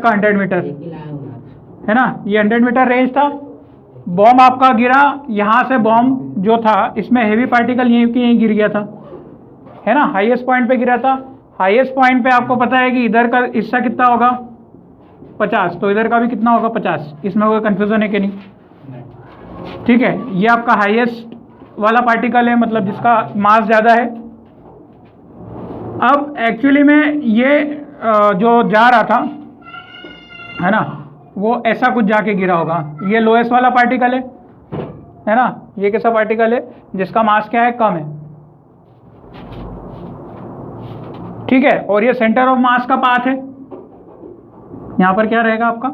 इसका 100 मीटर, है ना, ये 100 मीटर रेंज था। बॉम्ब आपका गिरा, यहाँ से बॉम्ब जो था इसमें हेवी पार्टिकल यहीं की यहीं गिर गया था, है ना, हाईएस्ट पॉइंट पे गिरा था। हाईएस्ट पॉइंट पे आपको पता है कि इधर का हिस्सा कितना होगा 50, तो इधर का भी कितना होगा 50, इसमें कोई कन्फ्यूजन है कि नहीं? ठीक है, ये आपका हाईएस्ट वाला पार्टिकल है, मतलब जिसका मास ज़्यादा है। अब एक्चुअली में ये जो जा रहा था, है ना, वो ऐसा कुछ जाके गिरा होगा। ये लोएस्ट वाला पार्टिकल है ना, ये कैसा पार्टिकल है जिसका मास क्या है, कम है, ठीक है, और ये सेंटर ऑफ मास का पाथ है। यहाँ पर क्या रहेगा आपका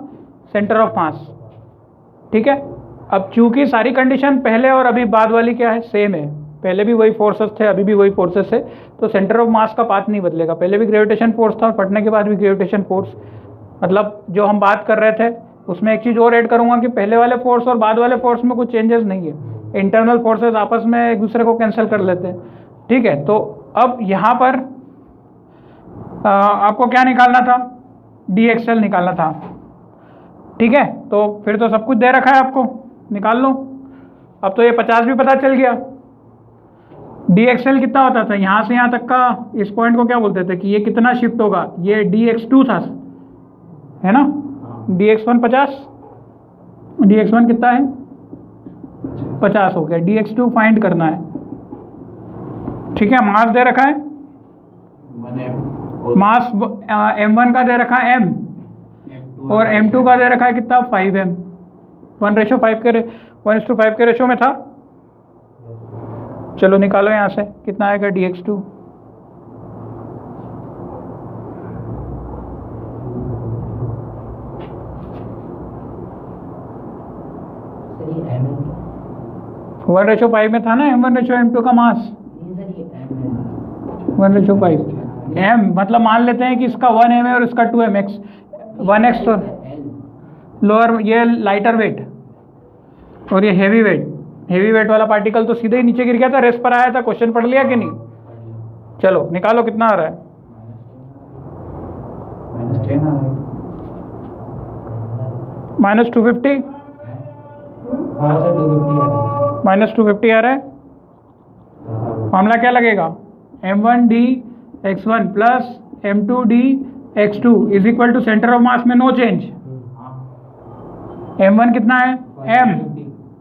सेंटर ऑफ मास, ठीक है। अब चूंकि सारी कंडीशन पहले और अभी बाद वाली क्या है, सेम है, पहले भी वही फोर्सेस थे, अभी भी वही फोर्सेस है, तो सेंटर ऑफ मास का पाथ नहीं बदलेगा। पहले भी ग्रेविटेशन फोर्स था और फटने के बाद भी ग्रेविटेशन फोर्स, मतलब जो हम बात कर रहे थे उसमें एक चीज़ और ऐड करूंगा कि पहले वाले फोर्स और बाद वाले फोर्स में कुछ चेंजेस नहीं है, इंटरनल फोर्सेस आपस में एक दूसरे को कैंसिल कर लेते हैं, ठीक है। तो अब यहाँ पर आपको क्या निकालना था, DXL निकालना था, ठीक है। तो फिर तो सब कुछ दे रखा है, आपको निकाल लो। अब तो ये 50 भी पता चल गया। DXL कितना होता था, यहाँ से यहाँ तक का, इस पॉइंट को क्या बोलते थे कि ये कितना शिफ्ट होगा, ये DX2 था, है ना, DX1 50, DX1 कितना है 50 हो गया, DX2 फाइंड करना है, ठीक है। मास दे रखा है, मास M1 का दे रखा है M, और M2 का दे रखा है कितना 5M, 1:5 के रेशो में था। चलो निकालो यहाँ से कितना आएगा DX2, वन रेशो 5 में था ना, M1:M2 का मास 1:5। M मतलब मान लेते हैं कि इसका 1M है और इसका 2M, 1x तो लोअर, ये लाइटर वेट और ये हेवी वेट वाला पार्टिकल तो सीधे ही नीचे गिर गया था, रेस्ट पर आया था। क्वेश्चन पढ़ लिया कि नहीं? चलो निकालो कितना आ रहा है, -250, -250 आ रहा है। मामला क्या लगेगा, M1DX1 plus M2DX2 is equal to centre of mass में नो चेंज। M1 कितना है M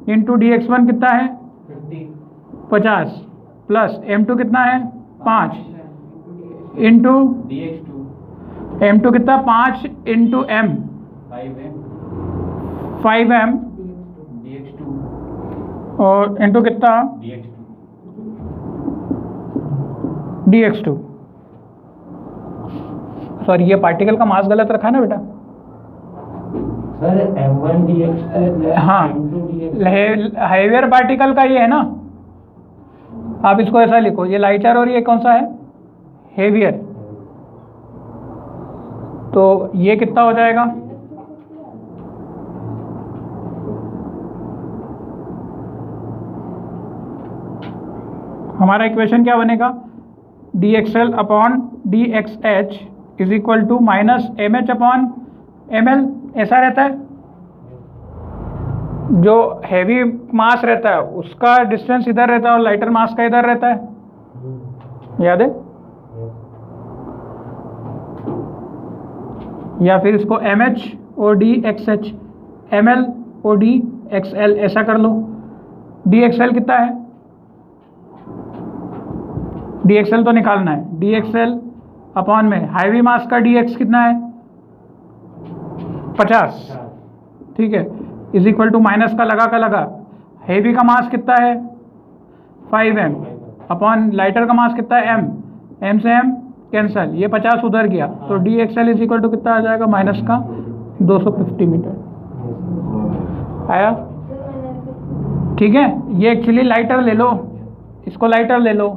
इंटू DX1 कितना है 50 प्लस M2 कितना है 5 इंटू M2 कितना 5 इंटू M 5M और इंटू कितना DX2। सॉरी ये पार्टिकल का मास गलत रखा है ना बेटा, सर M1 DX2 हाँ हेवियर पार्टिकल का ये है ना, आप इसको ऐसा लिखो, ये लाइटर और ये कौन सा है हेवियर, तो ये कितना हो जाएगा हमारा इक्वेशन क्या बनेगा, DXL upon DXH is equal to -MH upon ML, ऐसा रहता है। जो हैवी मास रहता है उसका डिस्टेंस इधर रहता है और लाइटर मास का इधर रहता है, याद है? या फिर इसको MH और DXH, ML और DXL ऐसा कर लो। DXL कितना है, DXL तो निकालना है, DXL अपॉन में हैवी मास का DX कितना है 50, ठीक है, इज इक्वल टू माइनस का लगा हैवी का मास कितना है 5M अपॉन लाइटर का मास कितना है M से M कैंसल, ये 50 उधर गया, तो DXL इज इक्वल टू कितना आ जाएगा माइनस का 250 मीटर आया, ठीक है। ये एक्चुअली लाइटर ले लो, इसको लाइटर ले लो,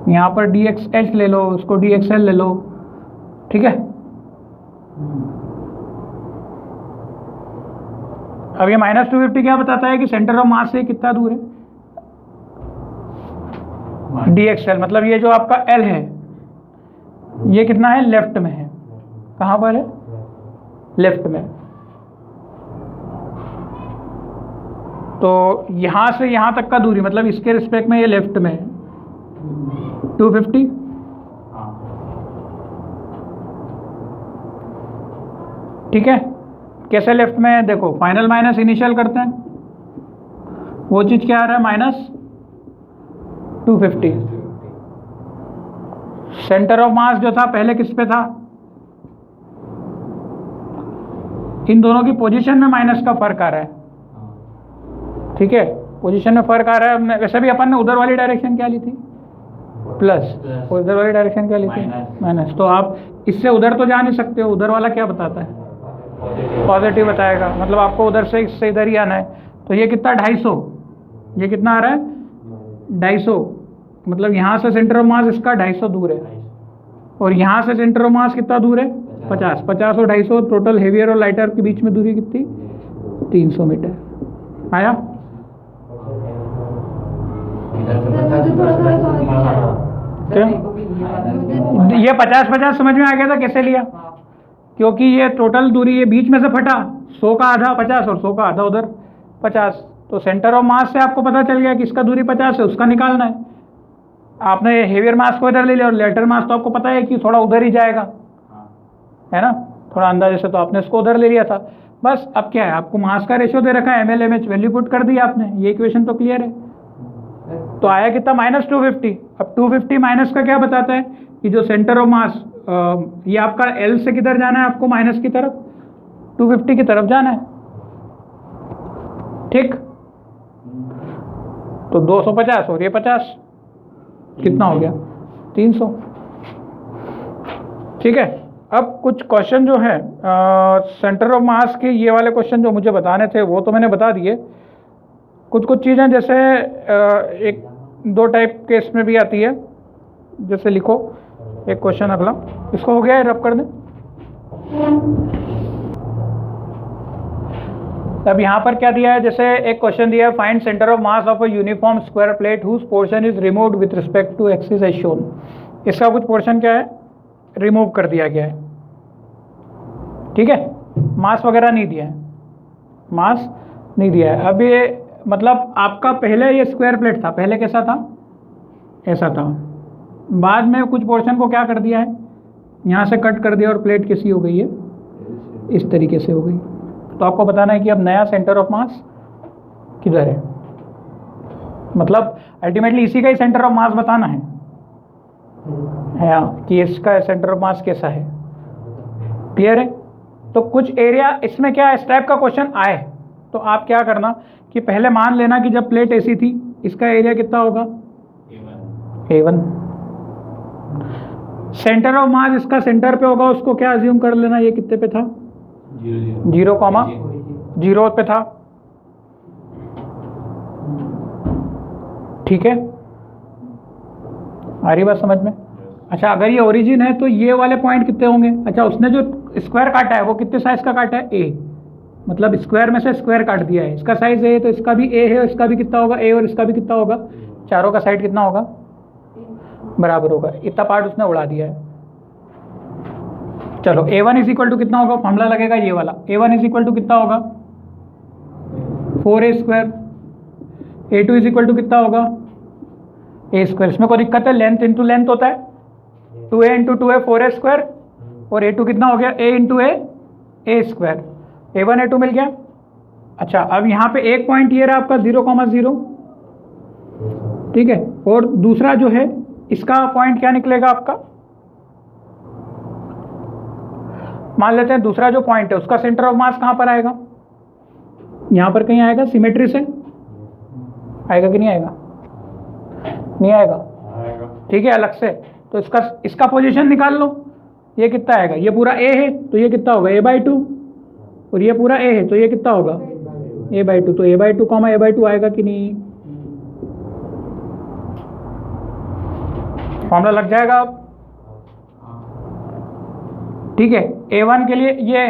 यहाँ पर DXH ले लो, उसको DXL ले लो, ठीक है। अब ये -250 क्या बताता है कि सेंटर ऑफ मास से कितना दूर है DXL, मतलब ये जो आपका L है ये कितना है लेफ्ट में है, कहाँ पर है? लेफ्ट में। तो यहाँ से यहाँ तक का दूरी मतलब इसके रिस्पेक्ट में ये लेफ्ट में है 250। ठीक है, कैसे लेफ्ट में है? देखो फाइनल माइनस इनिशियल करते हैं, वो चीज क्या आ रहा है? माइनस 250। सेंटर ऑफ मास जो था पहले किस पे था? इन दोनों की पोजीशन में माइनस का फर्क आ रहा है। ठीक है, पोजीशन में फर्क आ रहा है। वैसे भी अपन ने उधर वाली डायरेक्शन क्या ली थी? प्लस। उधर वाली डायरेक्शन क्या ली थी? माइनस। तो आप इससे उधर तो जा नहीं सकते हो, उधर वाला क्या बताता है? पॉजिटिव बताएगा, मतलब आपको उधर से इससे इधर ही आना है। तो ये कितना? 250। ये कितना आ रहा है? 250। मतलब यहाँ से सेंटर ऑफ मास इसका 250 दूर है, और यहाँ से सेंटर ऑफ मास कितना दूर है? 50। 50 और 250 टोटल हेवियर और लाइटर के बीच में दूरी कितनी? 300 मीटर। आया? क्या ये 50-50 समझ में आ गया था कैसे लिया? क्योंकि ये टोटल दूरी ये बीच में से फटा, 100 का आधा 50 और 100 का आधा उधर 50। तो सेंटर ऑफ मास से आपको पता चल गया कि इसका दूरी 50 है, उसका निकालना है। आपने हेवियर मास को इधर ले लिया और लाइटर मास तो आपको पता है कि थोड़ा उधर ही जाएगा, है ना? थोड़ा अंदाजे से तो आपने इसको उधर ले लिया था। बस अब क्या है, आपको मास का रेशियो दे रखा है, ml/mh वैल्यू पुट कर दी आपने, ये इक्वेशन तो क्लियर है। तो आया कितना? -250। अब 250 माइनस का क्या बताता है कि जो सेंटर ऑफ मास ये आपका L से किधर जाना है? आपको माइनस की तरफ, 250 की तरफ जाना है। ठीक, तो 250 और ये 50 कितना हो गया? 300। ठीक है, अब कुछ क्वेश्चन जो है सेंटर ऑफ मास के, ये वाले क्वेश्चन जो मुझे बताने थे वो तो मैंने बता दिए। कुछ चीज़ें जैसे एक दो टाइप के इसमें भी आती है, जैसे लिखो एक क्वेश्चन अगला, इसको हो गया है, रब कर दें। अब यहाँ पर क्या दिया है? जैसे एक क्वेश्चन दिया है, find centre of mass of a uniform square plate whose portion is removed with respect to axis as shown. इसका कुछ पोर्शन क्या है? रिमूव कर दिया गया है। ठीक है, मास वगैरह नहीं दिया है, मास नहीं दिया है। अब ये मतलब आपका पहले ये स्क्वायर प्लेट था, पहले कैसा था? ऐसा था। बाद में कुछ पोर्शन को क्या कर दिया है? यहाँ से कट कर दिया और प्लेट कैसी हो गई है? इस तरीके से हो गई। तो आपको बताना है कि अब नया सेंटर ऑफ मास किधर है, मतलब अल्टीमेटली इसी का ही सेंटर ऑफ मास बताना है कि इसका सेंटर ऑफ मास कैसा है। क्लियर है? तो कुछ एरिया इसमें क्या इस टाइप का क्वेश्चन आए तो आप क्या करना कि पहले मान लेना कि जब प्लेट ऐसी थी इसका एरिया कितना होगा? A1। सेंटर ऑफ मास इसका सेंटर पे होगा, उसको क्या अज्यूम कर लेना? ये कितने पे था? 0,0 पे था। ठीक है, आ रही बात समझ में? अच्छा, अगर ये ओरिजिन है तो ये वाले पॉइंट कितने होंगे? अच्छा, उसने जो स्क्वायर काटा है वो कितने साइज का काटा है? A, मतलब स्क्वायर में से स्क्वायर काट दिया है। इसका साइज A है तो इसका भी A है, और इसका भी कितना होगा? A, और इसका भी कितना होगा? चारों का साइड कितना होगा? बराबर होगा। इतना पार्ट उसने उड़ा दिया है। चलो, A1 इज इक्वल टू कितना होगा? फॉर्मूला लगेगा ये वाला। A1 इज इक्वल टू कितना होगा? 4A²। A2 is equal to कितना होगा? A²। इसमें कोई दिक्कत है? लेंथ इंटू लेंथ होता है, 2A इंटू 2A 4A², और A2 कितना हो गया? A into A² A1 A2 मिल गया। अच्छा, अब यहाँ पे एक पॉइंट ये रहा आपका 0,0। ठीक है, और दूसरा जो है इसका पॉइंट क्या निकलेगा आपका? मान लेते हैं दूसरा जो पॉइंट है उसका सेंटर ऑफ मास कहाँ पर आएगा? यहाँ पर कहीं आएगा, सिमेट्री से आएगा कि नहीं आएगा? नहीं आएगा। ठीक है, अलग से। तो इसका पोजीशन निकाल लो। ये कितना आएगा? ये पूरा A है तो ये कितना होगा? A/2, और ये पूरा A है तो ये कितना होगा? A/2। तो A/2 A/2 आएगा कि नहीं? फॉर्मूला लग जाएगा अब। ठीक है, A1 के लिए ये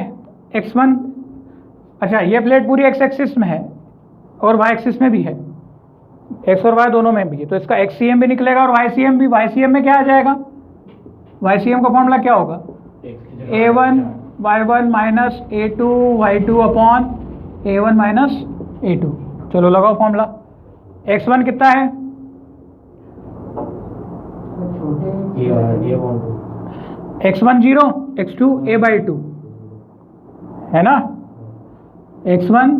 x1, अच्छा ये प्लेट पूरी x एक्सिस में है और y एक्सिस में भी है, x और y दोनों में भी है, तो इसका xcm भी निकलेगा और ycm भी। ycm में क्या आ जाएगा? ycm का फॉर्मूला क्या होगा? A1 Y1 minus A2 Y2 upon A1 minus A2। चलो लगाओ फॉर्मूला। x1 कितना है? x1 0, x2 A/2 है ना। x1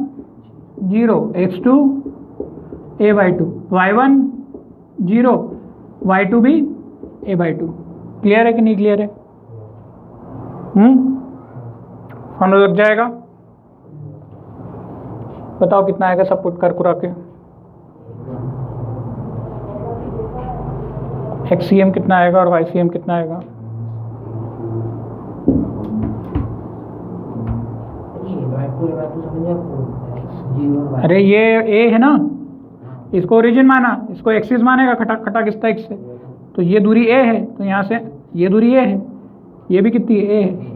0, x2 A/2, y1 0, y2 भी A/2। क्लियर है कि नहीं क्लियर है? फॉर्मूला लग जाएगा। बताओ कितना आएगा सब पुट कर कुरा के। XCM कितना आएगा और YCM कितना आएगा? अरे ये A है ना, इसको ओरिजिन माना, इसको एक्सिस मानेगा, खटक खटक इस टाइप से। तो ये दूरी A है, तो यहाँ से ये दूरी A है, ये भी कितनी A है।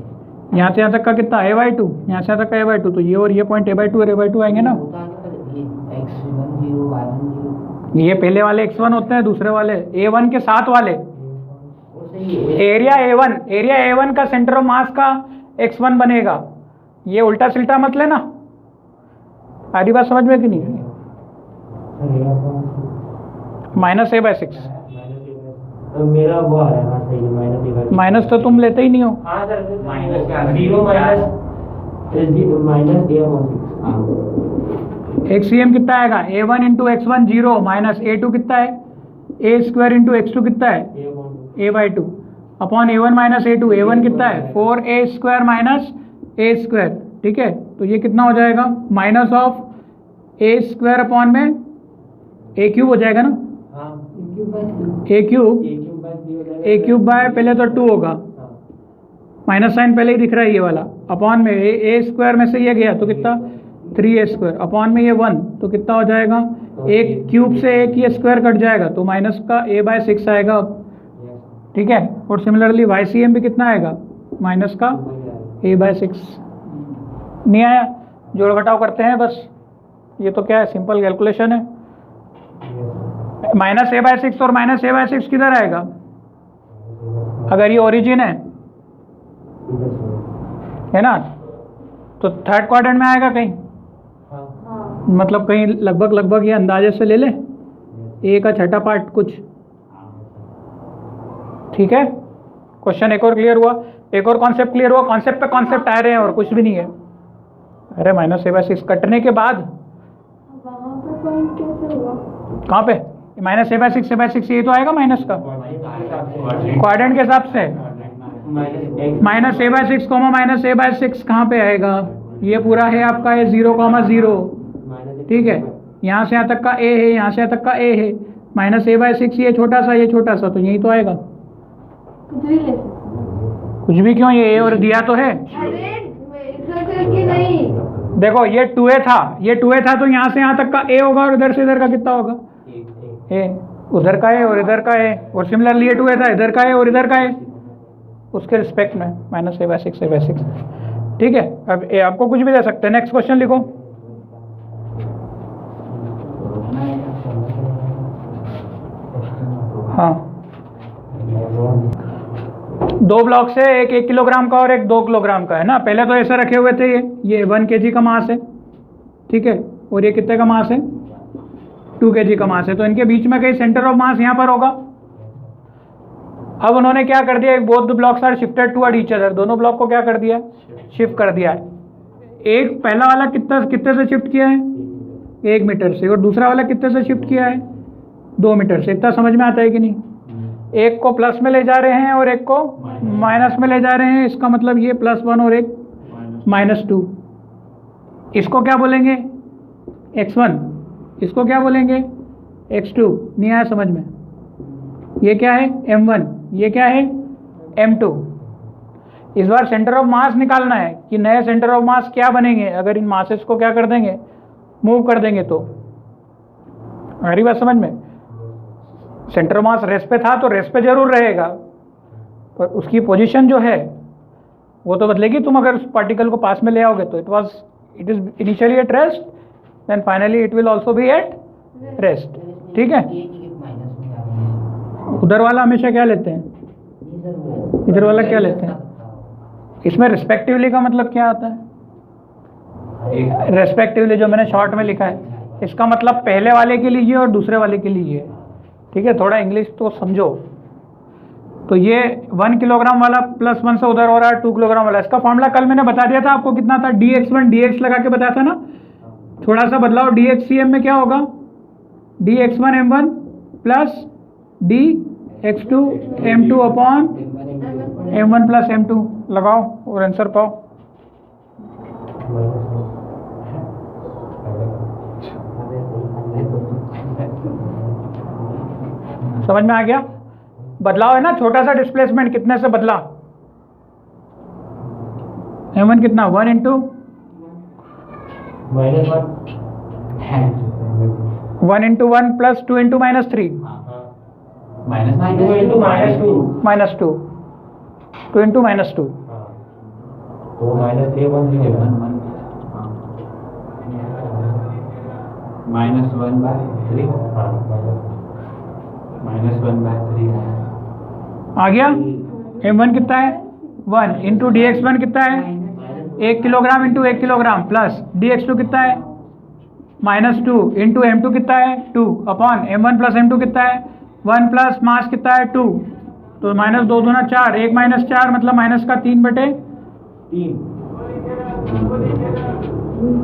यहाँ से यहाँ तक का कितना A/2, यहाँ से यहाँ तक का A/2, तो ये और ये पॉइंट A/2 और A/2 आएंगे ना। ये पहले वाले x1 होते हैं, दूसरे वाले A1 के साथ वाले। एरिया A1 का सेंटर ऑफ मास का x1 बनेगा। ये उल्टा सिल्टा मत लेना। आधी बात समझ में कि नहीं? -A/6। मेरा वो आ रहा है माइनस तो तुम लेते ही नहीं हो। XCM कितना आएगा? A1 into x1 0 minus A2 कितना है? A² इंटू x2 कितना है? A/2 upon A1 minus A2। A1 कितना है? 4A² minus A²। ठीक है, तो ये कितना हो जाएगा? माइनस ऑफ A² अपॉन में A³ हो जाएगा ना। A³ बाय पहले तो 2 होगा, माइनस साइन पहले ही दिख रहा है ये वाला, अपॉन में A² में से ये गया तो कितना? 3A² अपॉन में ये 1 तो कितना हो जाएगा? एक क्यूब से एक ये स्क्वायर कट जाएगा तो माइनस का A/6 आएगा। ठीक है, और सिमिलरली YCM भी कितना आएगा? माइनस का A/6। नहीं आया? जोड़ घटाव करते हैं बस। ये तो क्या है, सिंपल कैलकुलेशन है। -A/6 और -A/6 किधर आएगा? अगर ये ओरिजिन है ना, तो थर्ड क्वाड्रेंट में आएगा कहीं। मतलब कहीं लगभग ये अंदाजे से ले ले, A का छठा पार्ट कुछ। ठीक है, क्वेश्चन एक और क्लियर हुआ, एक और कॉन्सेप्ट क्लियर हुआ। कॉन्सेप्ट पे कॉन्सेप्ट आ रहे हैं और कुछ भी नहीं है। अरे -A/6 कटने के बाद वहाँ पे पॉइंट कैसे हुआ? कहाँ पे? -A/6 ये तो आएगा माइनस का क्वाड्रेंट के हिसाब से। -A/6 -A/6 कहाँ पे आएगा? ये पूरा है आपका ये 0,0। ठीक है, यहाँ से यहाँ तक का A है, यहाँ से यहाँ तक का A है, -A/6 ये छोटा सा तो यही तो आएगा। कुछ भी ले सकते। कुछ भी क्यों, ये A और दिया तो है। अरे ऐसा करके नहीं। देखो ये 2A था तो यहाँ से यहाँ तक का A होगा और इधर से इधर का कितना होगा? A। उधर का A और इधर का A, और सिमिलरली ये 2A था, इधर का A और इधर का A, उसके रिस्पेक्ट में -A/6। ठीक है, अब A आपको कुछ भी दे सकते हैं। नेक्स्ट क्वेश्चन लिखो। हाँ, 2 ब्लॉक से एक 1 किलोग्राम का और एक 2 किलोग्राम का है ना। पहले तो ऐसे रखे हुए थे, ये 1 kg का मास है। ठीक है, और ये कितने का मास है? 2 kg का मास है। तो इनके बीच में कहीं सेंटर ऑफ मास यहाँ पर होगा। अब उन्होंने क्या कर दिया, both the blocks are shifted toward each other. दोनों ब्लॉक को क्या कर दिया? शिफ्ट कर दिया है। एक पहला वाला कितने से शिफ्ट किया है? 1 मीटर से, और दूसरा वाला कितने से शिफ्ट किया है? 2 मीटर से। इतना समझ में आता है कि नहीं? एक को प्लस में ले जा रहे हैं और एक को माइनस में ले जा रहे हैं। इसका मतलब ये +1 और एक -2। इसको क्या बोलेंगे? x1। इसको क्या बोलेंगे? x2। नहीं आया समझ में? ये क्या है? m1। ये क्या है? m2। इस बार सेंटर ऑफ मास निकालना है कि नए सेंटर ऑफ मास क्या बनेंगे अगर इन मासेस को क्या कर देंगे? मूव कर देंगे। तो आ रही बात समझ में? सेंटर ऑफ मास रेस्ट पे था तो रेस्ट पे जरूर रहेगा, पर उसकी पोजीशन जो है वो तो बदलेगी। तुम अगर उस पार्टिकल को पास में ले आओगे तो it is initially at rest, then finally it will also be at rest. ठीक है, उधर वाला हमेशा क्या लेते हैं? इधर वाला क्या लेते हैं? इसमें रिस्पेक्टिवली का मतलब क्या आता है? रेस्पेक्टिवली जो मैंने शॉर्ट में लिखा है, इसका मतलब पहले वाले के लिए ये और दूसरे वाले के लिए ये। ठीक है, थोड़ा इंग्लिश तो समझो। तो ये 1 किलोग्राम वाला +1 से उधर हो रहा है 2 किलोग्राम वाला। इसका फॉर्मूला कल मैंने बता दिया था आपको, कितना था? dx1 dx लगा के बताया था ना। थोड़ा सा बदलाव, dxcm में क्या होगा? dx1 m1 plus dx2 m2 upon m1 plus m2 लगाओ और आंसर पाओ। समझ में आ गया? बदलाव है ना, छोटा सा डिस्प्लेसमेंट कितने से बदला? m1 कितना? 1 into one into 1 plus 2 into -3 -2 2 into -2 तो -3 -1 -1/3 आ गया। m1 कितना है? 1 इंटू dx1 कितना है? 1 kilogram into 1 kilogram plus dx2 कितना है? -2 इंटू m2 कितना है? 2 अपॉन m1 प्लस m2 कितना है? 1 प्लस मास कितना है? 2। तो -2 दूना 4, 1 - 4 मतलब -3/3।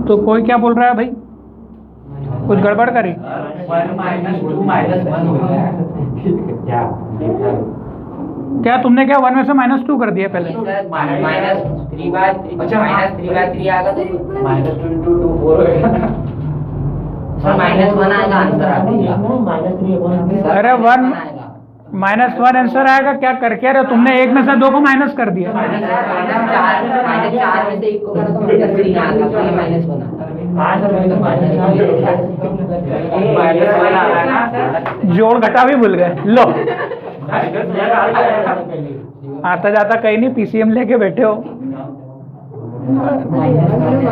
तो कोई क्या बोल रहा है भाई? कुछ गड़बड़ करी? क्या तुमने क्या 1 में से -2 कर दिया पहले? -3/3 आएगा तो -2 into 2 4 होगा। सर -1 आएगा आंसर आपका। अरे 1 -1 आंसर आएगा। क्या करके रहे हो तुमने? 1 में से 2 को माइनस कर दिया। -4 में से 1 को करा तो -3 आएगा, तो ये -1 जोड़ घटा भी भूल गए। लो, आता जाता कहीं नहीं, पीसीएम लेके बैठे हो।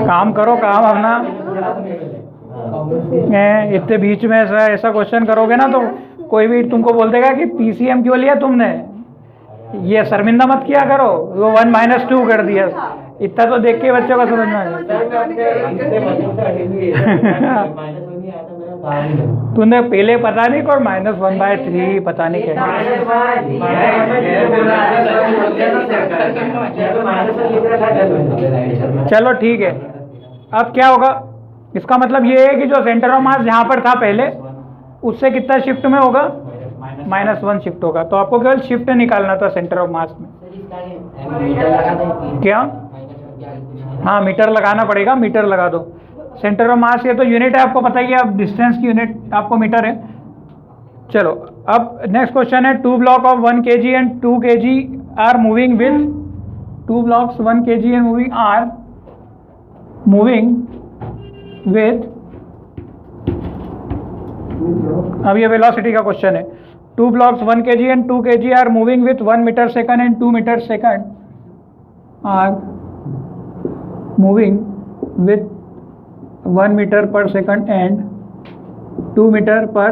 काम करो काम अपना। इतने बीच में ऐसा क्वेश्चन करोगे ना तो कोई भी तुमको बोल देगा कि पीसीएम क्यों लिया तुमने। ये शर्मिंदा मत किया करो, वो 1 - 2 कर दिया। इतना तो देख के बच्चों का समझना है। तूने पहले पता नहीं और -1/3 पता नहीं क्या। चलो ठीक है। अब क्या होगा? इसका मतलब ये है कि जो सेंटर ऑफ मास यहाँ पर था पहले, उससे कितना शिफ्ट में होगा? -1 शिफ्ट होगा। तो आपको केवल शिफ्ट निकालना था सेंटर ऑफ मास में। क्या? हाँ, मीटर लगाना पड़ेगा। मीटर लगा दो। सेंटर ऑफ मास ये तो यूनिट है, आपको पता ही है। अब डिस्टेंस की यूनिट आपको मीटर है। चलो, अब नेक्स्ट क्वेश्चन है 2 block of 1 kg and 2 kg are moving with 2 blocks 1 kg and moving with. अब ये वेलोसिटी का क्वेश्चन है। 2 blocks 1 kg and 2 kg are moving with 1 metre second and 2 metre second are moving with 1 metre per second and 2 metre per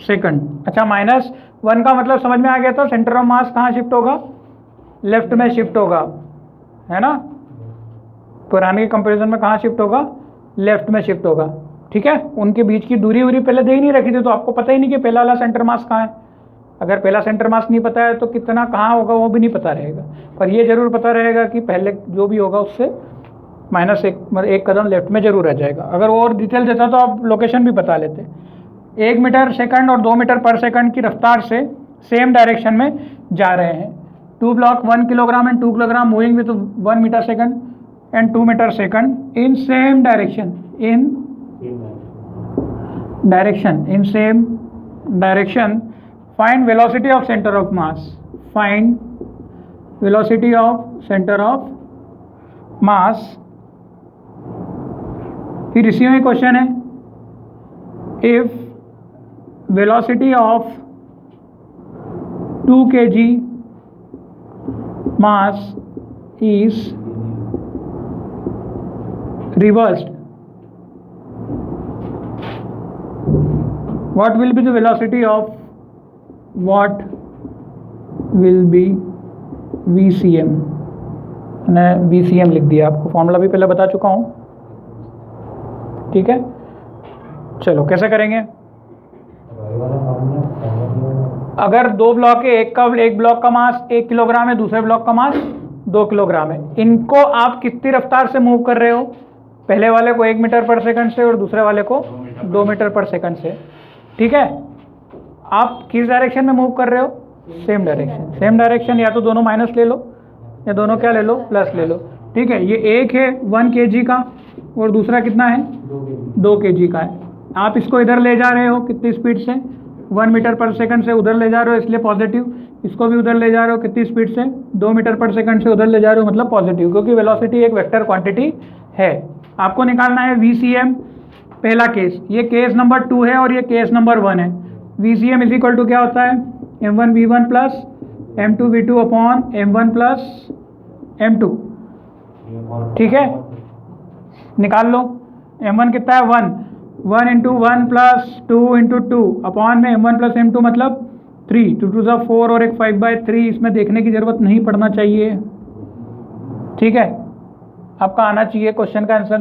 second. अच्छा, -1 का मतलब समझ में आ गया। तो सेंटर ऑफ मास कहाँ शिफ्ट होगा? लेफ्ट में शिफ्ट होगा, है ना। पुराने के कंपैरिजन में कहाँ शिफ्ट होगा? लेफ्ट में शिफ्ट होगा। ठीक है, उनके बीच की दूरी पहले दे ही नहीं रखी थी, तो आपको पता ही नहीं कि पहला वाला सेंटर मास कहाँ है। अगर पहला सेंटर मास नहीं पता है तो कितना कहाँ होगा वो भी नहीं पता रहेगा। पर ये जरूर पता रहेगा कि पहले जो भी होगा उससे -1 कदम लेफ्ट में जरूर रह जाएगा। अगर और डिटेल देता तो आप लोकेशन भी बता लेते। 1 मीटर सेकंड और 2 मीटर पर सेकंड की रफ्तार से सेम डायरेक्शन में जा रहे हैं। 2 block 1 kilogram and 2 kilogram moving with 1 metre second and 2 metre second in same direction in same direction. Find velocity of center of mass. Find velocity of center of mass. फिर इसी में question है, if velocity of 2 kg mass is reversed, what will be the velocity of VCM? मैंने VCM लिख दिया, आपको formula भी पहले बता चुका हूँ। ठीक है, चलो कैसे करेंगे। अगर दो ब्लॉक है, एक ब्लॉक का मास 1 किलोग्राम है, दूसरे ब्लॉक का मास 2 किलोग्राम है, इनको आप कितनी रफ्तार से मूव कर रहे हो, पहले वाले को 1 मीटर पर सेकंड से और दूसरे वाले को 2 मीटर पर सेकंड से। ठीक है, आप किस डायरेक्शन में मूव कर रहे हो, सेम डायरेक्शन। सेम डायरेक्शन, या तो दोनों माइनस ले लो या दोनों क्या ले लो, प्लस ले लो। ठीक है, ये एक है 1 kg का और दूसरा कितना है 2 kg का है। आप इसको इधर ले जा रहे हो कितनी स्पीड से, 1 मीटर पर सेकंड से उधर ले जा रहे हो इसलिए पॉजिटिव, इसको भी उधर ले जा रहे हो कितनी स्पीड से, 2 मीटर पर सेकंड से उधर ले जा रहे हो मतलब पॉजिटिव, क्योंकि वेलोसिटी एक वेक्टर क्वांटिटी है। आपको निकालना है VCM, पहला केस, ये केस नंबर 2 है और ये केस नंबर 1 है। VCM इज इक्वल टू क्या होता है, m1v1 plus m2v2 upon m1 plus m2। ठीक है, निकाल लो। m1 कितना है 1 इंटू 1 प्लस 2 इंटू 2 अपॉन में m1 प्लस m2 मतलब 3, 2 2 सा 4 और एक 5/3, इसमें देखने की जरूरत नहीं पड़ना चाहिए। ठीक है, आपका आना चाहिए क्वेश्चन का आंसर।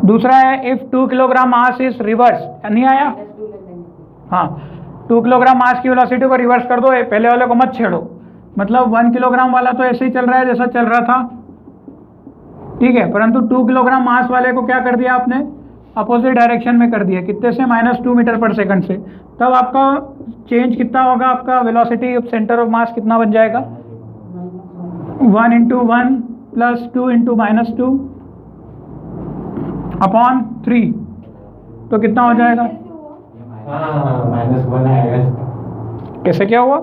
दूसरा है if 2 kilogram mass is reverse, नहीं आया। हाँ, 2 किलोग्राम मास की वेलोसिटी को रिवर्स कर दो, पहले वाले को मत छेड़ो, मतलब 1 किलोग्राम वाला तो ऐसे ही चल रहा है जैसा चल रहा था। ठीक है, परंतु 2 किलोग्राम मास वाले को क्या कर दिया आपने, अपोजिट डायरेक्शन में कर दिया, कितने से, -2 मीटर पर सेकंड से। तब आपका चेंज कितना होगा, आपका वेलोसिटी ऑफ सेंटर ऑफ मास कितना बन जाएगा, 1 इंटू 1 प्लस 2 इंटू -2 अपॉन 3, तो कितना हो जाएगा, -1 आएगा। कैसे क्या हुआ,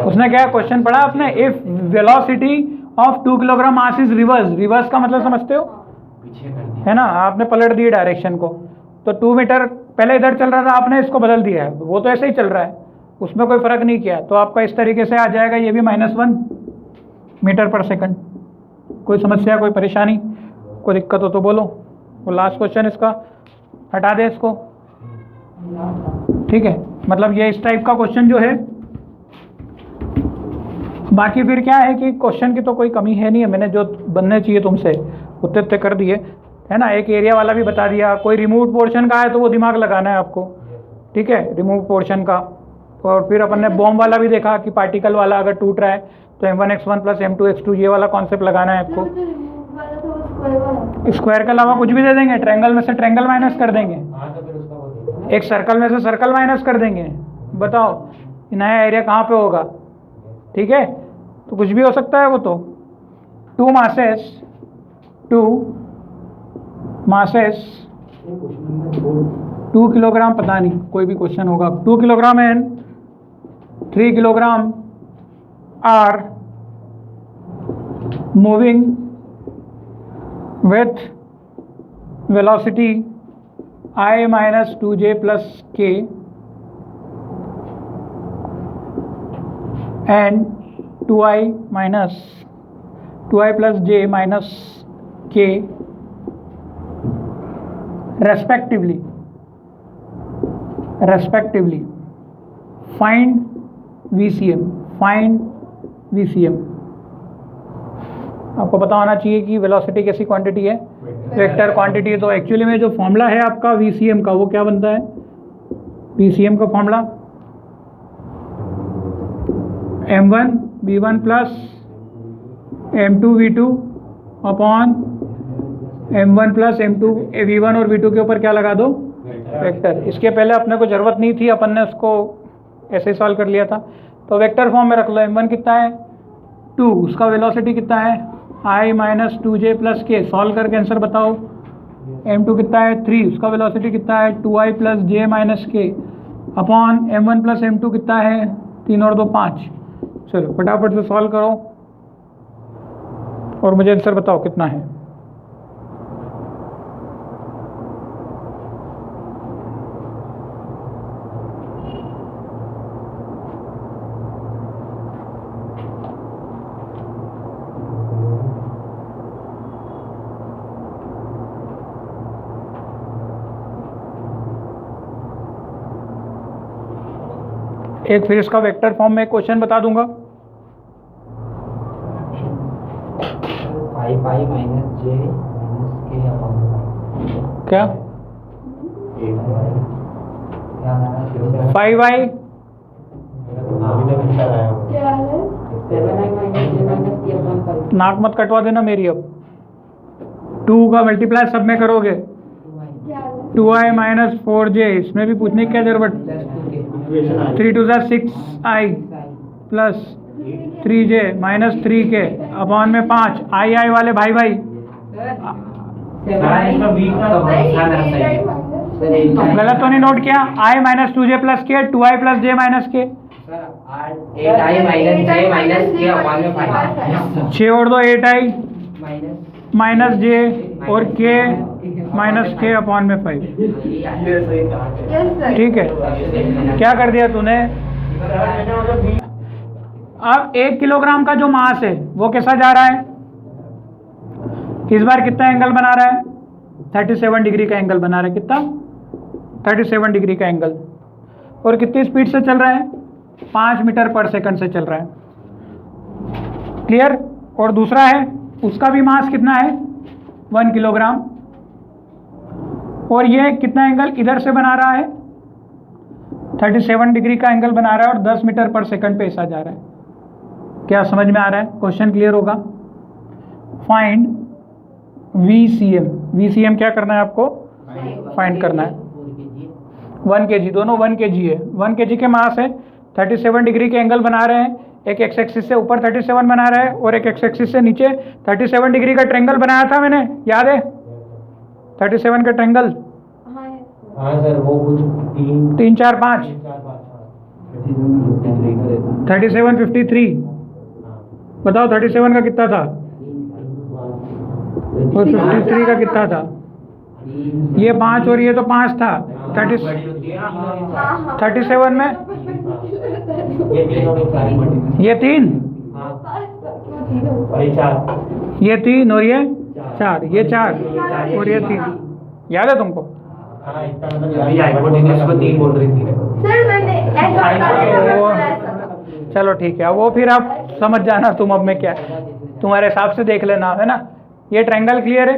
उसने क्या क्वेश्चन पढ़ा आपने, if velocity of 2 kilogram mass is reverse, reverse का मतलब समझते हो, पीछे कर दिया है ना, आपने पलट दी डायरेक्शन को, तो 2 मीटर पहले इधर चल रहा था, आपने इसको बदल दिया है, वो तो ऐसे ही चल रहा है, उसमें कोई फर्क नहीं किया, तो आपका इस तरीके से आ जाएगा, ये भी -1 मीटर पर सेकंड। कोई समस्या, कोई परेशानी, कोई दिक्कत हो तो बोलो। वो लास्ट क्वेश्चन इसका हटा दे इसको। ठीक है, मतलब ये इस टाइप का क्वेश्चन जो है, बाकी फिर क्या है कि क्वेश्चन की तो कोई कमी है नहीं है, मैंने जो बनने चाहिए तुमसे उतने कर दिए, है ना। एक एरिया वाला भी बता दिया, कोई रिमूव पोर्शन का है तो वो दिमाग लगाना है आपको। ठीक है, रिमूव पोर्शन का, और फिर अपन ने बॉम्ब वाला भी देखा कि पार्टिकल वाला अगर टूट रहा है तो m1x1 प्लस m2x2, ये वाला कॉन्सेप्ट लगाना है आपको। स्क्वायर के अलावा कुछ भी दे देंगे, ट्रायंगल में से ट्रायंगल माइनस कर देंगे, हाँ, तो फिर उसका वो एक सर्कल में से सर्कल माइनस कर देंगे, बताओ नया एरिया कहाँ पे होगा। ठीक है, तो कुछ भी हो सकता है वो तो। 2 मासेस 2 किलोग्राम, पता नहीं कोई भी क्वेश्चन होगा, 2 kilogram and 3 kilogram are moving with velocity I minus 2j plus k and 2i plus j minus k respectively. Find VCM। आपको पता होना चाहिए कि वेलोसिटी कैसी क्वांटिटी है, वेक्टर क्वांटिटी है। तो एक्चुअली में जो फॉर्मूला है आपका VCM का, वो क्या बनता है, VCM का formula m1v1 plus m2v2 upon m1 plus m2, v1 और v2 के ऊपर क्या लगा दो, वेक्टर। इसके पहले अपने को ज़रूरत नहीं थी, अपन ने उसको ऐसे सॉल्व कर लिया था। तो वेक्टर फॉर्म में रख लो, m1 कितना है 2, उसका वेलोसिटी कितना है I माइनस 2j प्लस के, सॉल्व करके आंसर बताओ। m2 कितना है 3, उसका वेलोसिटी कितना है 2i प्लस j माइनस के अपॉन m1 प्लस m2 कितना है 3 और 2 5। चलो फटाफट से सॉल्व करो और मुझे आंसर बताओ कितना है। एक फिर इसका वेक्टर फॉर्म में क्वेश्चन बता दूंगा, 5 पाई माइनस जे माइनस के अपॉन क्या 5y क्या है? 7i माइनस जे माइनस के अपॉन 5 नाक मत कटवा देना मेरी अब 2 का मल्टीप्लाई सब में करोगे क्या है? 2i माइनस 4j इसमें भी पूछने की क्या जरूरत 3 2 6i plus 3j minus 3k upon में 5 आई वाले भाई भाई गलत तो नहीं नोट किया i माइनस 2j प्लस के 2i प्लस j माइनस के 8i माइनस जे माइनस के अपॉन में 5 6 और 2 8i माइनस माइनस j और k माइनस k अपॉन में 5 यस सर। ठीक है क्या कर दिया तूने अब 1 किलोग्राम का जो मास है वो कैसा जा रहा है इस बार कितना एंगल बना रहा है 37 डिग्री का एंगल बना रहा है कितना 37 डिग्री का एंगल और कितनी स्पीड से चल रहा है 5 मीटर पर सेकंड से चल रहा है क्लियर और दूसरा है उसका भी मास कितना है 1 किलोग्राम और ये कितना एंगल इधर से बना रहा है 37 डिग्री का एंगल बना रहा है और 10 मीटर पर सेकंड पे ऐसा जा रहा है क्या समझ में आ रहा है क्वेश्चन क्लियर होगा फाइंड VCM क्या करना है आपको फाइंड करना है 1 kg दोनों 1 kg है 1 kg के मास है 37 डिग्री के एंगल बना रहे हैं एक एक्स एक्सिस से ऊपर 37 बना रहा है और एक एक्स एक्सिस से नीचे 37 डिग्री का ट्रायंगल बनाया था मैंने याद है 37 का ट्रायंगल हाँ है। हाँ सर वो कुछ 3 4 5 37 53 बताओ 37 का कितना था और 53 का कितना था ये 5 और ये तो 5 था 37 में ये तीनों की सारी ये 3 और ये 4 ये 3 और ये 4 ये 4 और ये 3 याद है तुमको हाँ इतना मतलब अभी हाइपोटेन्यूज को 3 बोल रही थी सर मैंने ऐसा बता वो दिया। चलो ठीक है वो फिर आप समझ जाना तुम अब में क्या है तुम्हारे हिसाब से देख लेना है ना ये ट्रायंगल क्लियर है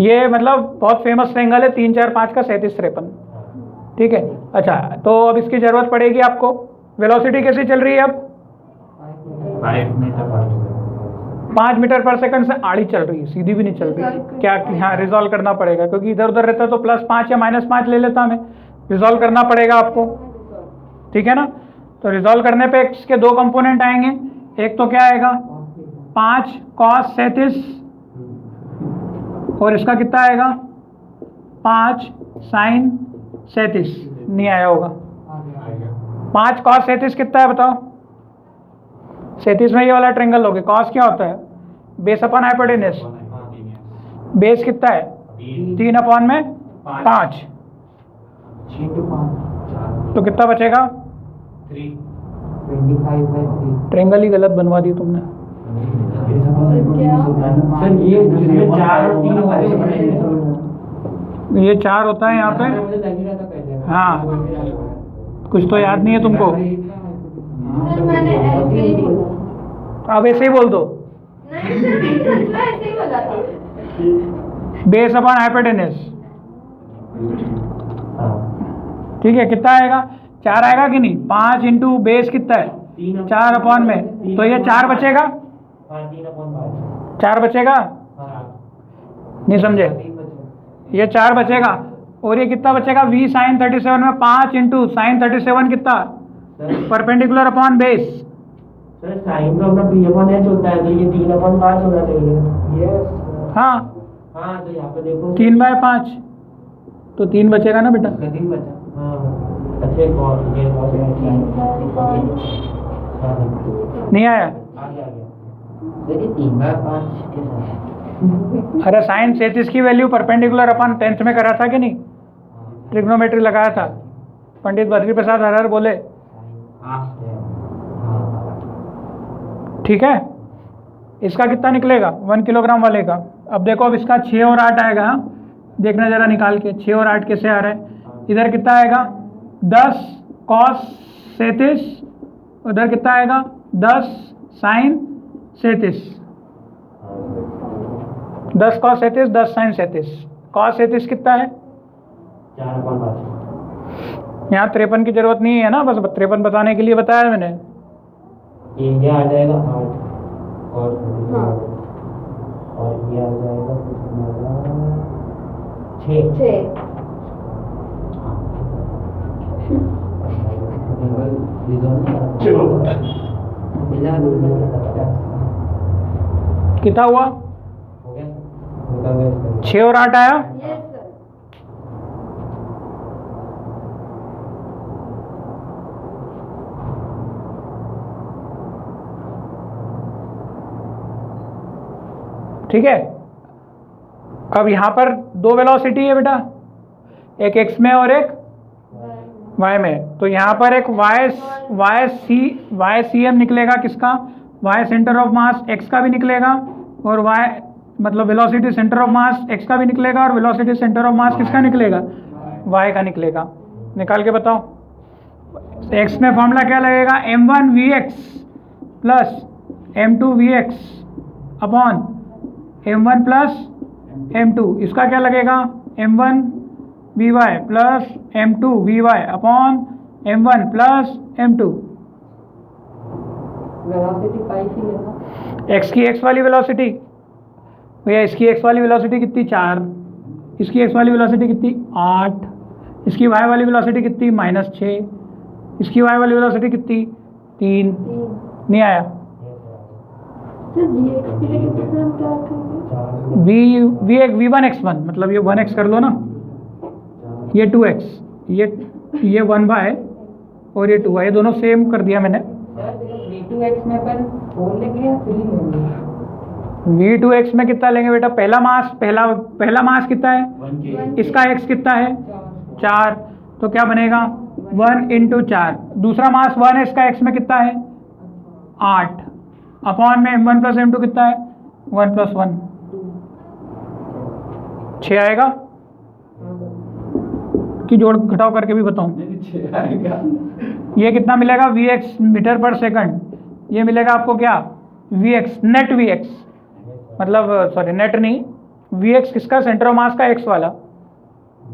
ये मतलब बहुत फेमस ट्रायंगल है 3 4 5 का 37 53 ठीक है अच्छा तो अब इसकी ज़रूरत पड़ेगी आपको वेलोसिटी कैसी चल रही है अब 5 मीटर पर सेकंड से आड़ी चल रही है सीधी भी नहीं चल रही क्या हाँ रिजॉल्व करना पड़ेगा क्योंकि इधर उधर रहता तो +5 या -5 ले लेता मैं रिजॉल्व करना पड़ेगा आपको ठीक है ना तो रिजॉल्व करने पे इसके 2 कंपोनेंट आएंगे एक तो क्या आएगा 5 cos 37 और इसका कितना आएगा 5 sin 37 नहीं आया होगा 5 cos 37 कितना है बताओ 37 में ये वाला ट्रायंगल लोगे cos क्या होता है बेस अपॉन हाइपोटेन्यूज बेस कितना है 3 अपॉन में 5 तो कितना बचेगा 25/3 ट्रायंगल ही गलत बनवा दी तुमने सर ये इसमें 4 और 3 होते ये 4 होता है यहाँ पे मुझे लग ही रहा था पहले हाँ कुछ तो याद नहीं है तुमको सर मैंने ऐसे ही बोला। अब ऐसे ही बोल दो नहीं सर नहीं सच में ऐसे ही बोला था। बेस अपॉन हाइपोटेन्यूज ठीक है कितना आएगा 4 आएगा कि नहीं 5 इंटू बेस कितना है 4 अपॉन में तो ये 4 बचेगा 4 बचेगा नहीं समझे ये 4 बचेगा और ये कितना बचेगा v sin 37 में 5 इंटू साइन 37 कितना perpendicular upon base sir sine तो अपना p अपॉन h होता है तो ये 3 अपॉन 5 होना चाहिए यस हाँ हाँ तो यहाँ पे देखो 3/5 तो 3 बचेगा ना बेटा 3 बचा हाँ अच्छा कौन ये कौन नहीं आया आ गया यदि 3/5 के साथ अरे साइन 37 की वैल्यू परपेंडिकुलर अपॉन 10th में करा था कि नहीं ट्रिग्नोमेट्री लगाया था पंडित बद्री प्रसाद हरहर बोले ठीक है इसका कितना निकलेगा 1 किलोग्राम वाले का अब देखो अब इसका 6 और 8 आएगा हाँ? देखना जरा निकाल के 6 और 8 कैसे आ रहा है इधर कितना आएगा 10 cos 37 उधर कितना आएगा 10 sin 37 10 cos 37, 10 sin 37। cos 37 कितना है? 4/5। यहाँ 53 की जरूरत नहीं है ना, बस 53 बताने के लिए बताया मैंने। ये आ जाएगा 8 और हाँ। और ये आ जाएगा 6। 6। कितना हुआ? हो गया 6 और 8 आया। Yes sir. ठीक है, अब यहाँ पर दो वेलोसिटी है बेटा, एक x में और एक y में। तो यहाँ पर एक y सी एम निकलेगा, किसका? y centre of mass x का भी निकलेगा, और y मतलब velocity centre of mass x का भी निकलेगा, और वेलोसिटी सेंटर ऑफ मास किसका निकलेगा? y का निकलेगा। निकाल के बताओ। x में फॉर्मूला क्या लगेगा? m1 vx plus m2 vx upon m1 plus m2। इसका क्या लगेगा? m1 vy plus m2 vy upon m1 plus m2। Velocity 5 ही लेना। x की x वाली वेलोसिटी भैया, इसकी x वाली वेलोसिटी कितनी? 4। इसकी x वाली वेलोसिटी कितनी? 8। इसकी y वाली वेलोसिटी कितनी? -6। इसकी y वाली वेलोसिटी कितनी? 3। 3। नहीं आया? सर dx के लिए कितना हम क्या करेंगे? v1x1 मतलब ये 1x कर लो ना, ये 2x, ये 1y और ये 2y, ये दोनों सेम कर दिया मैंने। v2x में अपन 4 लेंगे या 3 लेंगे? v2x में कितना लेंगे बेटा? पहला मास कितना है? इसका x कितना है? 4। तो क्या बनेगा? 1 × 4। दूसरा मास 1 है, इसका x में कितना है? 8 अपॉन में m1 प्लस m2 कितना है? 1 + 1 6 आएगा कि जोड़ घटाव करके भी बताऊं? ये कितना मिलेगा? vx metre per second. ये मिलेगा आपको क्या? vx नेट vx, मतलब सॉरी नेट नहीं, vx किसका? सेंटर ऑफ मास का x वाला।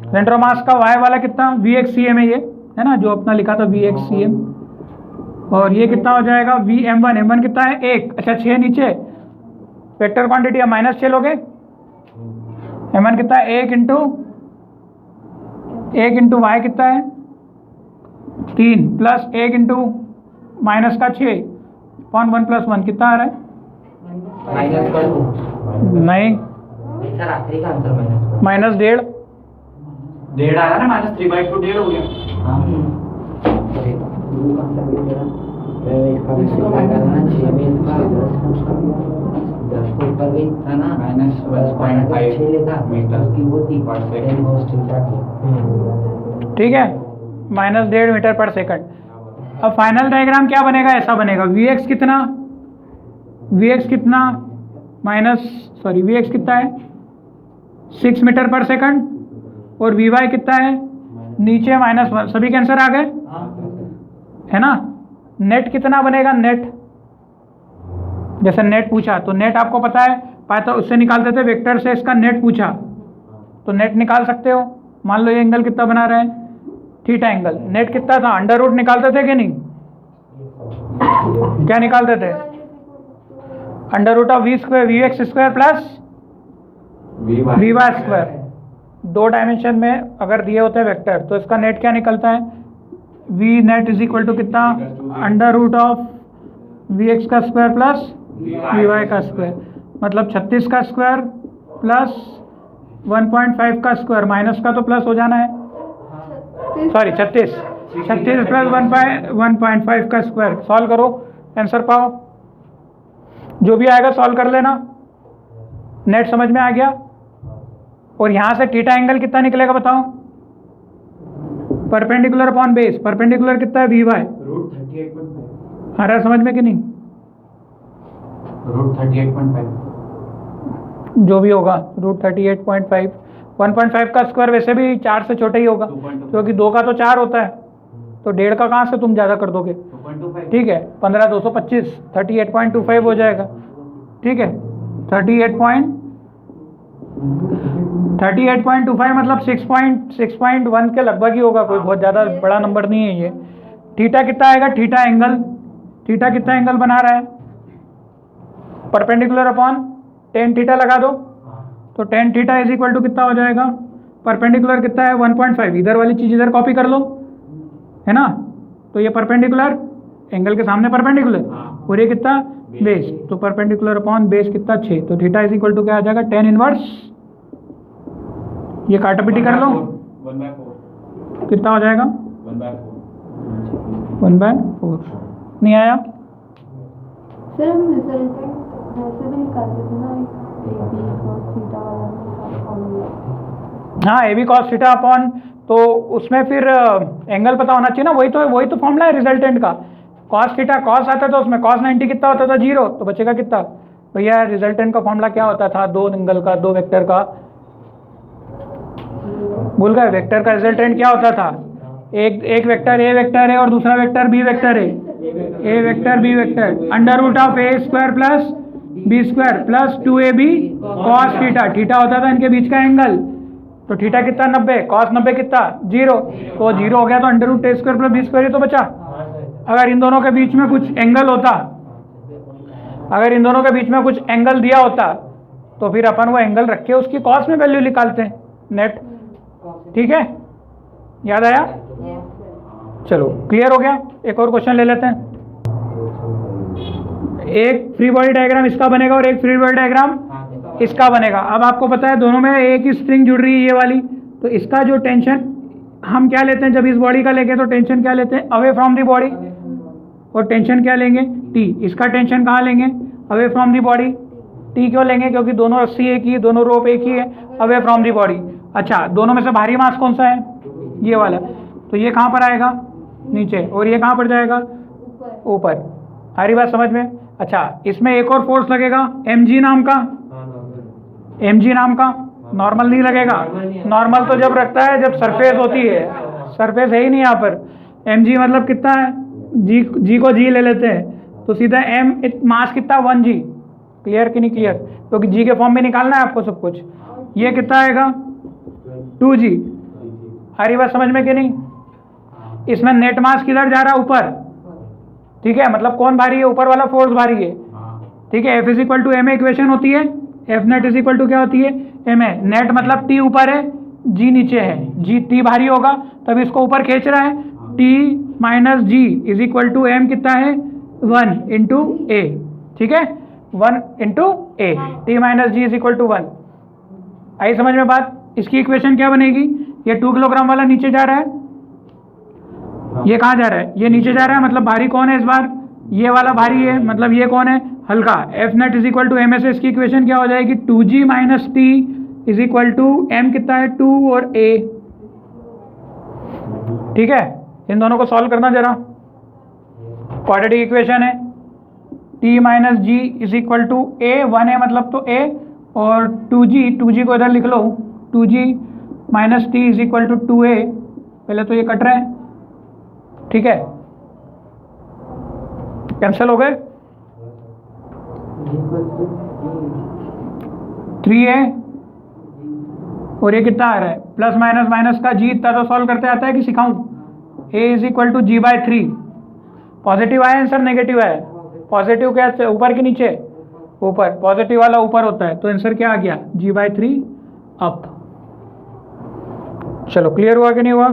सेंटर ऑफ मास का y वाला कितना? vx cm है, ये है ना जो अपना लिखा था vx cm। और ये कितना हो जाएगा? m1 m1 कितना है? 1। अच्छा 6 नीचे वेक्टर क्वांटिटी अब -6 लोगे। m1 कितना है? 1 × y कितना है? 3 प्लस 1 × माइनस का 6 अपॉन 1 + 1 कितना आ रहा है? नहीं, सर आखिरी का आंसर -1.5। -1.5 आ रहा ना, -3/2 1.5 हो गया। इसको करना 6 में इसका 10 को ऊपर गई था ना, -1.5 6 लेता मीटर की वो थी पर then सेकंड। cos theta की। ठीक है, -1.5 मीटर पर सेकंड। अब फाइनल डायग्राम क्या बनेगा? ऐसा बनेगा। vx कितना? vx कितना? vx कितना है? 6 मीटर पर सेकंड। और vy कितना है? नीचे -1। सभी के आंसर आ गए, है ना? नेट कितना बनेगा? नेट जैसे नेट पूछा तो नेट आपको पता है, पाता उससे निकालते थे, वेक्टर से इसका नेट पूछा तो नेट निकाल सकते हो। मान लो ये एंगल कितना बना रहे हैं? Theta angle. नेट कितना था? अंडर रूट निकालते थे कि नहीं? क्या निकालते थे? √v² vx² plus vy²। 2 dimension में अगर दिए होते हैं वेक्टर तो इसका नेट क्या निकलता है? v नेट = कितना? √vx² प्लस vy², मतलब 36 का स्क्वायर प्लस 1.5 का स्क्वायर, माइनस का तो प्लस हो जाना है, सॉरी 36 प्लस 1.5 का स्क्वायर। सॉल्व करो, आंसर पाओ। जो भी आएगा सॉल्व कर लेना। नेट समझ में आ गया? और यहाँ से थीटा एंगल कितना निकलेगा बताओ? Perpendicular upon base. परपेंडिकुलर कितना है? vy। √38.5। आ रहा है समझ में कि नहीं? √38.5। जो भी होगा √38.5। 1.5 का स्क्वायर वैसे भी 4 से छोटा ही होगा, 2.25। क्योंकि 2 का तो 4 होता है, तो 1.5 का कहाँ से तुम ज़्यादा कर दोगे? 2.25। ठीक है, 15 225 38.25 हो जाएगा। ठीक है, 38.25 मतलब 6.1 के लगभग ही होगा, कोई बहुत ज़्यादा बड़ा नंबर नहीं है ये। थीटा कितना आएगा? थीटा कितना एंगल बना रहा है? परपेंडिकुलर अपॉन टेन थीटा लगा दो, तो tan theta is equal to कितना हो जाएगा? परपेंडिकुलर कितना है? 1.5। इधर वाली चीज़ इधर कॉपी कर लो, है ना? तो ये परपेंडिकुलर एंगल के सामने परपेंडिकुलर, और ये कितना? बेस। तो परपेंडिकुलर अपॉन बेस कितना? 6। तो थीटा इज इक्वल टू क्या आ जाएगा? टेन इनवर्स, ये काटापिटी कर लो, 1/4 कितना हो जाएगा? 1/4 1/4। नहीं आया? सर हम रिजल्टेंट वैसे भी निकालते थे ना, एक बी cos थीटा वाला फॉर्मूला। हाँ, A B cos theta upon, तो उसमें फिर एंगल पता होना चाहिए ना, वही तो फॉर्मूला है रिजल्टेंट का। कॉस थीटा कॉस आता था, उसमें कॉस 90 कितना होता था? 0। तो बचेगा कितना? भैया रिजल्टेंट का फॉर्मूला क्या होता था? दो एंगल का, दो वेक्टर का, भूल गए? वेक्टर का रिजल्टेंट क्या होता था? एक वेक्टर ए वेक्टर है और दूसरा वेक्टर बी वेक्टर है। A vector B vector under root of A square plus B square plus 2ab cos theta. Theta होता था इनके बीच का एंगल, तो थीटा कितना? 90। कॉस 90 कितना? 0। तो 0 हो गया, तो अंडर रूट ए स्क्वायर प्लस बी स्क्वायर ही तो बचा। अगर इन दोनों के बीच में कुछ एंगल होता, अगर इन दोनों के बीच में कुछ एंगल दिया होता, तो फिर अपन वो एंगल रख के उसकी कॉस में वैल्यू निकालते हैं नेट। ठीक है, याद आया? चलो क्लियर हो गया। एक और क्वेश्चन ले लेते हैं। एक फ्री बॉडी डायग्राम इसका बनेगा और एक फ्री बॉडी डायग्राम इसका बनेगा। अब आपको पता है दोनों में एक ही स्प्रिंग जुड़ रही है, ये वाली। तो इसका जो टेंशन हम क्या लेते हैं जब इस बॉडी का लेंगे, तो टेंशन क्या लेते हैं? Away from the body. और टेंशन क्या लेंगे? टी। इसका टेंशन कहाँ लेंगे? Away from the body. T क्यों लेंगे? क्योंकि दोनों रस्सी एक ही, दोनों रोप एक ही है। Away from the body. अच्छा, दोनों में से भारी मास कौन सा है? ये वाला। तो ये कहाँ पर आएगा? नीचे। और ये कहाँ पर जाएगा? ऊपर। आ रही बात समझ में? अच्छा, इसमें एक और फोर्स लगेगा mg नाम का। mg नाम का नॉर्मल नहीं लगेगा। नॉर्मल तो जब रखता है जब सरफेस होती है, सरफेस है ही नहीं यहाँ पर। mg मतलब कितना है? g को g ले लेते हैं, तो सीधा m मास कितना? 1g। क्लियर कि नहीं क्लियर? क्योंकि g के फॉर्म में निकालना है आपको सब कुछ। ये कितना आएगा? 2g। आ रही बात समझ में कि नहीं? इसमें नेट मास किधर जा रहा है? ऊपर। ठीक है, मतलब कौन भारी है? ऊपर वाला फोर्स भारी है। ठीक है, F is equal to M equation होती है। F net is equal to क्या होती है? M A. नेट मतलब T ऊपर है, G नीचे है। G T भारी होगा तब इसको ऊपर खींच रहा है। T minus G is equal to M कितना है? 1 इंटू ए। ठीक है, 1 into A. T minus G is equal to 1। आई समझ में बात? इसकी इक्वेशन क्या बनेगी? ये 2 किलोग्राम वाला नीचे जा रहा है, ये कहाँ जा रहा है? ये नीचे जा रहा है, मतलब भारी कौन है इस बार? ये वाला भारी है, मतलब ये कौन है? हल्का। F net is equal to M A से इसकी इक्वेशन क्या हो जाएगी? 2g minus T is equal to M कितना है? 2 और a। ठीक है, इन दोनों को सॉल्व करना जरा। क्वाड्रेटिक इक्वेशन है t minus G is equal to a, 1 है मतलब तो a, और 2g को इधर लिख लो, 2g minus T is equal to 2a। पहले तो ये कट रहे हैं, ठीक है, कैंसिल हो गए। 3a और ये कितना आ रहा है? प्लस माइनस माइनस का g इतना तो सॉल्व करते आता है कि सिखाऊं? a is equal to g by 3। Positive आया आंसर, नेगेटिव आया? पॉजिटिव क्या ऊपर के नीचे? ऊपर। पॉजिटिव वाला ऊपर होता है, तो आंसर क्या आ गया? g by 3 up. चलो क्लियर हुआ कि नहीं हुआ?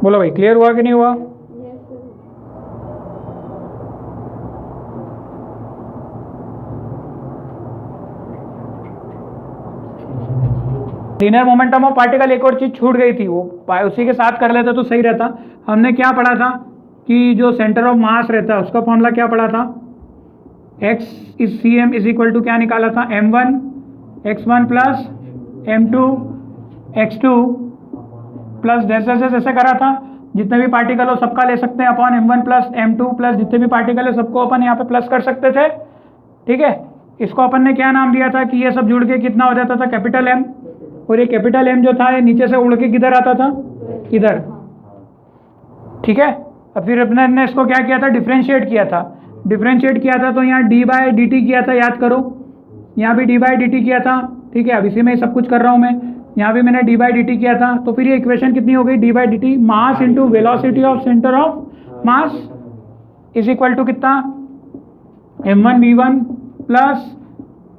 बोलो भाई, क्लियर हुआ कि नहीं हुआ? लीनियर मोमेंटम ऑफ पार्टिकल एक और चीज छूट गई थी, वो उसी के साथ कर लेता तो सही रहता। हमने क्या पढ़ा था कि जो सेंटर ऑफ मास रहता है उसका फॉर्मूला क्या पढ़ा था? x is cm is equal to क्या निकाला था? m1 x1 plus m2 x2 plus जैसे जैसे करा था, जितने भी पार्टिकल हो सबका ले सकते हैं upon m1 plus m2 plus जितने भी पार्टिकल है सबको अपन यहाँ पे प्लस कर सकते थे। ठीक है, इसको अपन ने क्या नाम दिया था कि ये सब जुड़ के कितना हो जाता था? Capital M। और ये कैपिटल M जो था ये नीचे से उड़ के किधर आता था? इधर। ठीक है, अब फिर अपने ने इसको क्या किया था, डिफ्रेंशिएट किया था। डिफ्रेंशिएट किया था तो यहाँ डी बाई डी टी किया था, याद करो, यहाँ भी डी बाई डी टी किया था, ठीक है। अब इसी में सब कुछ कर रहा हूँ मैं, यहाँ भी मैंने डी बाई डी टी किया था। तो फिर ये इक्वेशन कितनी हो गई, D by D T mass into velocity of centre of mass is equal to कितना, m1v1 plus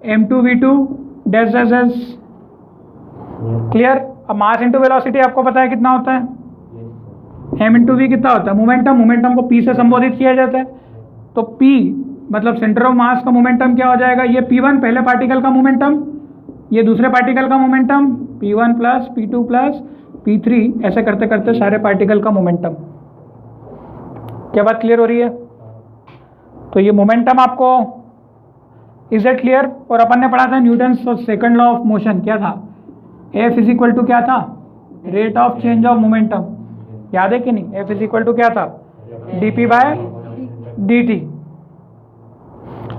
m2v2 dash dash dash. Clear. अब मास इंटू वेलोसिटी आपको पता है कितना होता है, m इंटू वी कितना होता है, मोमेंटम को p से संबोधित किया जाता है। तो p मतलब सेंटर ऑफ मास का मोमेंटम क्या हो जाएगा, ये p1 पहले पार्टिकल का मोमेंटम, ये दूसरे पार्टिकल का momentum, p1 plus p2 plus p3, ऐसे करते करते सारे पार्टिकल का मोमेंटम। क्या बात क्लियर हो रही है। तो ये मोमेंटम आपको, इज इट क्लियर। और अपन ने पढ़ा था Newton second law of motion, क्या था, F इज इक्वल टू क्या था, rate of change of momentum, याद है कि नहीं। F इज इक्वल टू क्या था, dp बाय dt,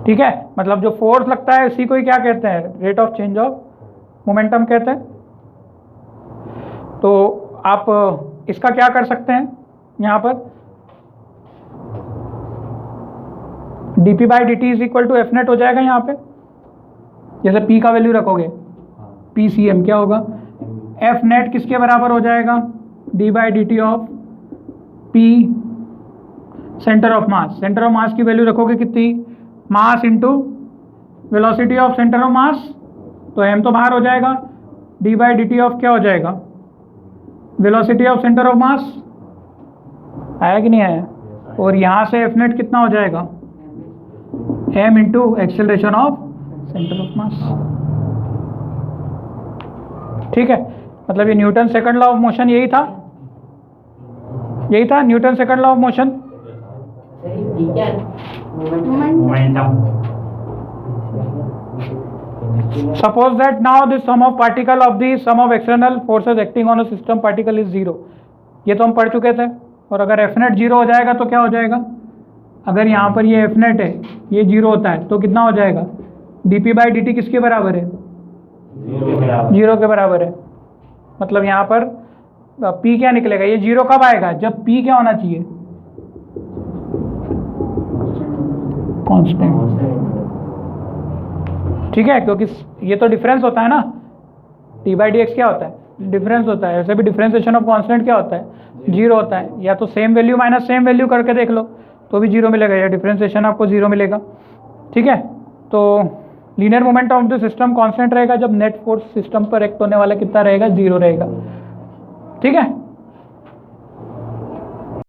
ठीक है। मतलब जो फोर्स लगता है उसी को ही क्या कहते हैं, rate of change of momentum कहते हैं। तो आप इसका क्या कर सकते हैं, यहाँ पर dp by dt is equal to F net हो जाएगा यहाँ पे। जैसे p का वैल्यू रखोगे, PCM क्या होगा, एफ नेट किसके बराबर हो जाएगा, D by D T of P centre of mass. Centre of मास की वैल्यू रखोगे कितनी, मास into velocity of centre of मास, तो m तो बाहर हो जाएगा, D by D T of क्या हो जाएगा, वेलोसिटी ऑफ सेंटर ऑफ मास। आया कि नहीं आया। और यहाँ से एफ नेट कितना हो जाएगा, m into acceleration of centre of मास, ठीक है। मतलब ये Newton second law of motion यही था, यही था Newton second law of motion. Momentum. Suppose that now the sum of particle of the sum of external forces acting on a system particle is 0। ये तो हम पढ़ चुके थे। और अगर एफ नेट 0 हो जाएगा तो क्या हो जाएगा, अगर यहाँ पर ये एफ नेट है, ये 0 होता है तो कितना हो जाएगा, dp बाई dt किसके बराबर है, 0 के बराबर है। मतलब यहाँ पर p क्या निकलेगा, ये 0 कब आएगा, जब p क्या होना चाहिए, कांस्टेंट, ठीक है। क्योंकि ये तो डिफरेंस होता है ना, टी बाई डी एक्स क्या होता है, डिफरेंस होता है। ऐसे भी डिफरेंशिएशन ऑफ कांस्टेंट क्या होता है, 0 होता है। या तो same value minus same value करके देख लो तो भी 0 मिलेगा, या डिफरेंशिएशन आपको 0 मिलेगा, ठीक है। तो linear moment of the system constant रहेगा जब नेट फोर्स सिस्टम पर एक्ट होने वाला कितना रहेगा, 0 रहेगा, ठीक है।